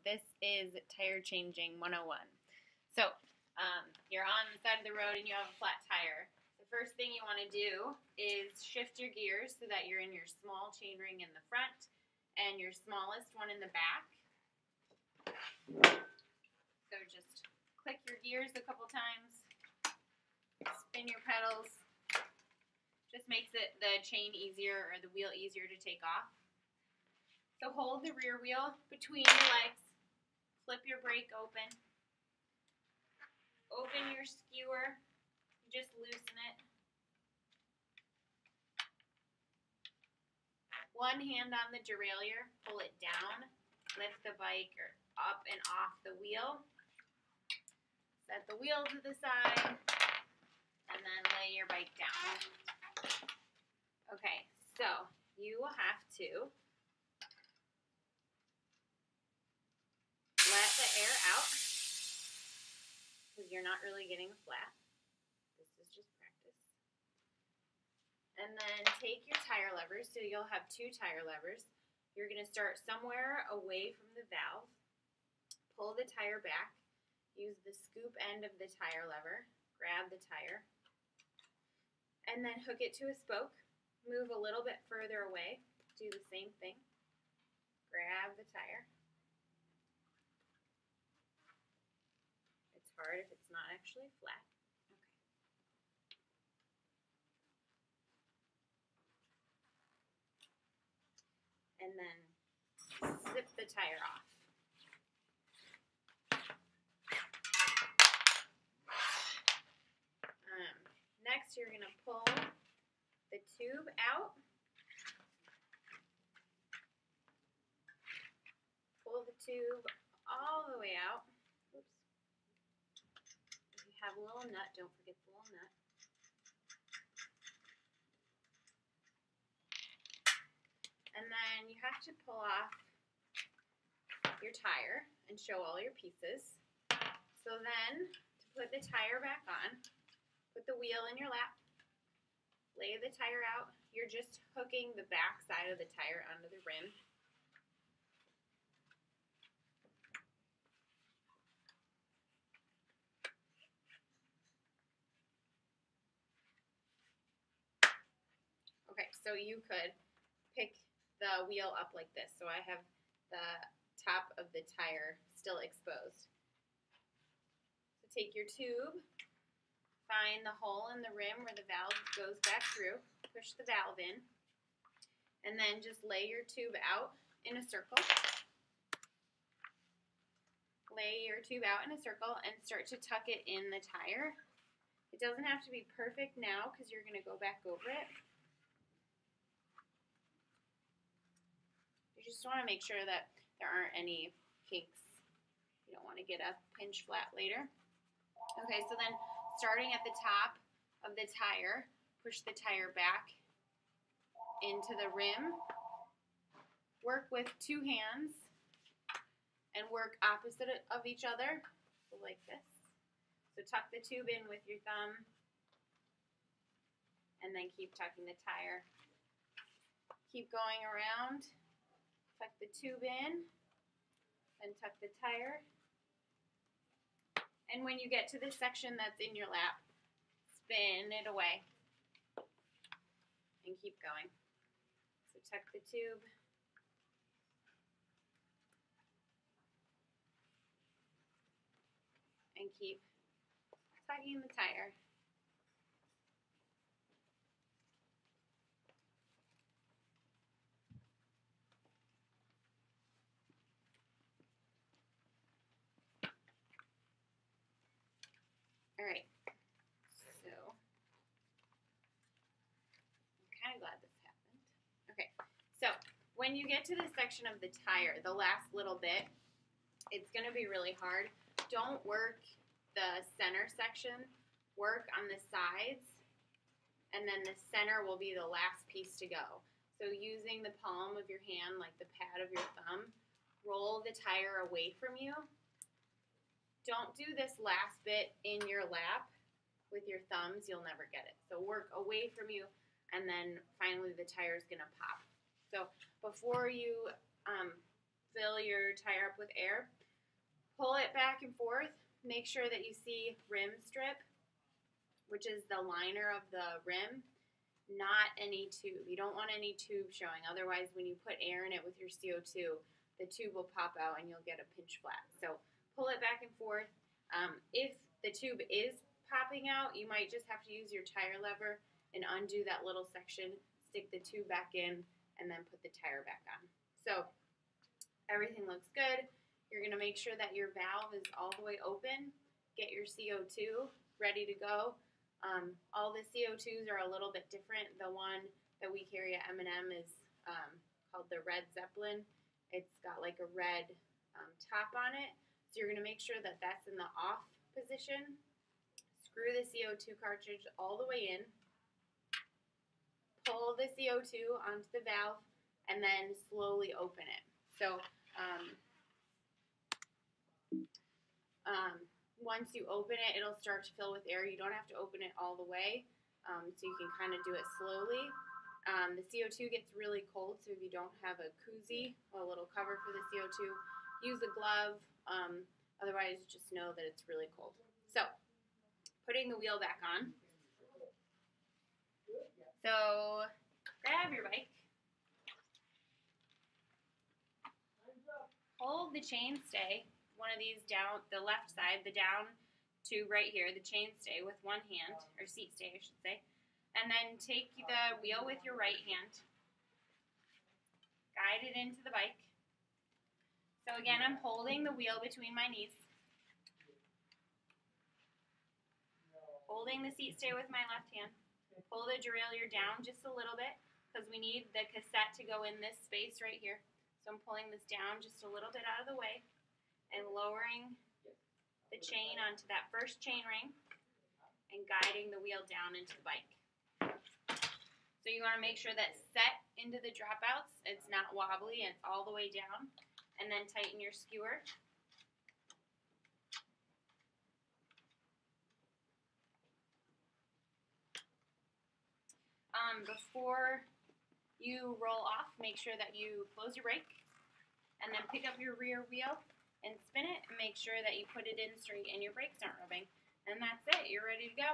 This is Tire Changing 101. So, you're on the side of the road and you have a flat tire. The first thing you want to do is shift your gears so that you're in your small chain ring in the front and your smallest one in the back. So just click your gears a couple times, spin your pedals. Just makes the chain easier or the wheel easier to take off. So hold the rear wheel between your legs, flip your brake open, open your skewer, just loosen it. One hand on the derailleur, pull it down, lift the bike up and off the wheel, set the wheel to the side, and then lay your bike down. Okay, so you will have to let the air out because you're not really getting flat. This is just practice. And then take your tire levers. So you'll have two tire levers. You're going to start somewhere away from the valve. Pull the tire back. Use the scoop end of the tire lever. Grab the tire. And then hook it to a spoke. Move a little bit further away. Do the same thing. Grab the tire. It's hard if it's not actually flat. Okay. And then zip the tire off. Next, you're going to pull the tube out. Pull the tube all the way out. Oops. If you have a little nut, don't forget the little nut. And then you have to pull off your tire and show all your pieces. So then, to put the tire back on, put the wheel in your lap, lay the tire out. You're just hooking the back side of the tire onto the rim. Okay, so you could pick the wheel up like this. So I have the top of the tire still exposed. So take your tube, find the hole in the rim where the valve goes back through, push the valve in, and then just lay your tube out in a circle. Lay your tube out in a circle and start to tuck it in the tire. It doesn't have to be perfect now because you're going to go back over it. You just want to make sure that there aren't any kinks. You don't want to get a pinch flat later. Okay, so then starting at the top of the tire, push the tire back into the rim. Work with two hands and work opposite of each other, so like this. So tuck the tube in with your thumb and then keep tucking the tire. Keep going around. Tuck the tube in, then tuck the tire. And when you get to the section that's in your lap, spin it away and keep going. So tuck the tube. And keep tucking the tire. All right, so I'm kind of glad this happened. Okay, so when you get to the section of the tire, the last little bit, it's going to be really hard. Don't work the center section, work on the sides, and then the center will be the last piece to go. So using the palm of your hand, like the pad of your thumb, roll the tire away from you. Don't do this last bit in your lap with your thumbs, you'll never get it. So work away from you, and then finally the tire is going to pop. So before you fill your tire up with air. Pull it back and forth. Make sure that you see rim strip, which is the liner of the rim, not any tube. You don't want any tube showing. Otherwise, when you put air in it with your CO2, the tube will pop out and you'll get a pinch flat. So pull it back and forth. If the tube is popping out, you might just have to use your tire lever and undo that little section, stick the tube back in, and then put the tire back on. So everything looks good. You're going to make sure that your valve is all the way open. Get your CO2 ready to go. All the CO2s are a little bit different. The one that we carry at M&M is called the Red Zeppelin. It's got like a red top on it. So you're going to make sure that that's in the off position. Screw the CO2 cartridge all the way in. Pull the CO2 onto the valve and then slowly open it. So once you open it, it'll start to fill with air. You don't have to open it all the way, so you can kind of do it slowly. The CO2 gets really cold, so if you don't have a koozie or a little cover for the CO2, use a glove. Otherwise, just know that it's really cold. So, putting the wheel back on. So, grab your bike. Hold the chainstay, one of these down, the left side, the down to right here, the chainstay with one hand, or seat stay, I should say. And then take the wheel with your right hand. Guide it into the bike. So again, I'm holding the wheel between my knees. Holding the seat stay with my left hand. Pull the derailleur down just a little bit because we need the cassette to go in this space right here. So I'm pulling this down just a little bit out of the way and lowering the chain onto that first chain ring and guiding the wheel down into the bike. So you want to make sure that set into the dropouts, it's not wobbly, and it's all the way down. And then tighten your skewer. Before you roll off, make sure that you close your brake and then pick up your rear wheel and spin it and make sure that you put it in straight and your brakes aren't rubbing. And that's it. You're ready to go.